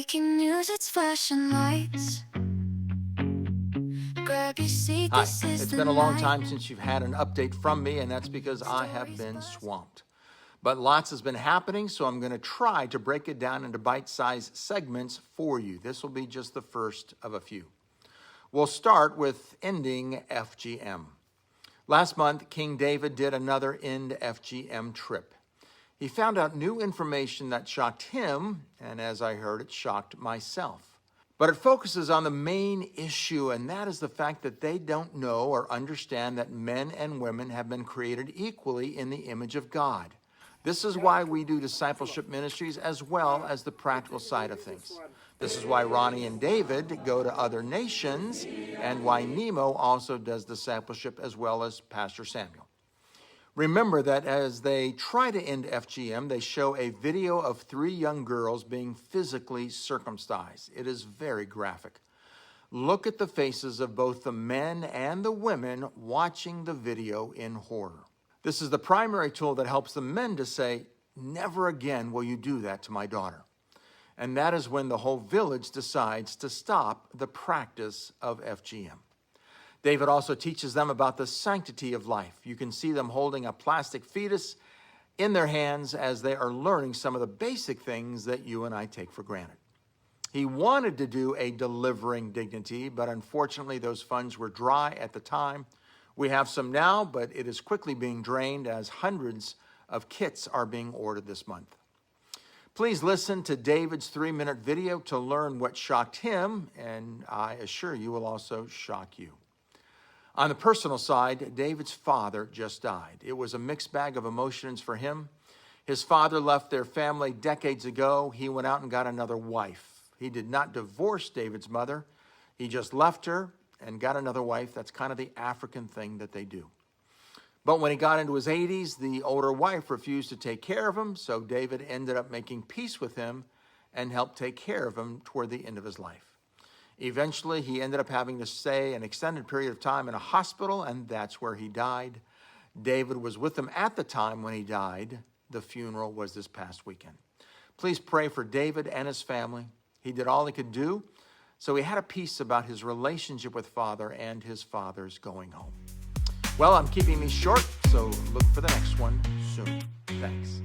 Breaking news, it's flashing lights. Grab your seat, Hi, this is it's the been a long night. time since you've had an update from me, and that's because I have been swamped. But lots has been happening, so I'm going to try to break it down into bite-sized segments for you. This will be just the first of a few. We'll start with ending FGM. Last month, King David did another End FGM trip. He found out new information that shocked him, and as I heard, it shocked myself. But it focuses on the main issue, and that is the fact that they don't know or understand that men and women have been created equally in the image of God. This is why we do discipleship ministries as well as the practical side of things. This is why Ronnie and David go to other nations, and why Nemo also does discipleship as well as Pastor Samuel. Remember that as they try to end FGM, they show a video of 3 young girls being physically circumcised. It is very graphic. Look at the faces of both the men and the women watching the video in horror. This is the primary tool that helps the men to say, "Never again will you do that to my daughter." And that is when the whole village decides to stop the practice of FGM. David also teaches them about the sanctity of life. You can see them holding a plastic fetus in their hands as they are learning some of the basic things that you and I take for granted. He wanted to do a delivering dignity, but unfortunately those funds were dry at the time. We have some now, but it is quickly being drained as hundreds of kits are being ordered this month. Please listen to David's 3-minute video to learn what shocked him, and I assure you will also shock you. On the personal side, David's father just died. It was a mixed bag of emotions for him. His father left their family decades ago. He went out and got another wife. He did not divorce David's mother. He just left her and got another wife. That's kind of the African thing that they do. But when he got into his 80s, the older wife refused to take care of him, so David ended up making peace with him and helped take care of him toward the end of his life. Eventually, he ended up having to stay an extended period of time in a hospital, and that's where he died. David was with him at the time when he died. The funeral was this past weekend. Please pray for David and his family. He did all he could do, so he had a peace about his relationship with Father and his father's going home. Well, I'm keeping these short, so look for the next one soon. Thanks.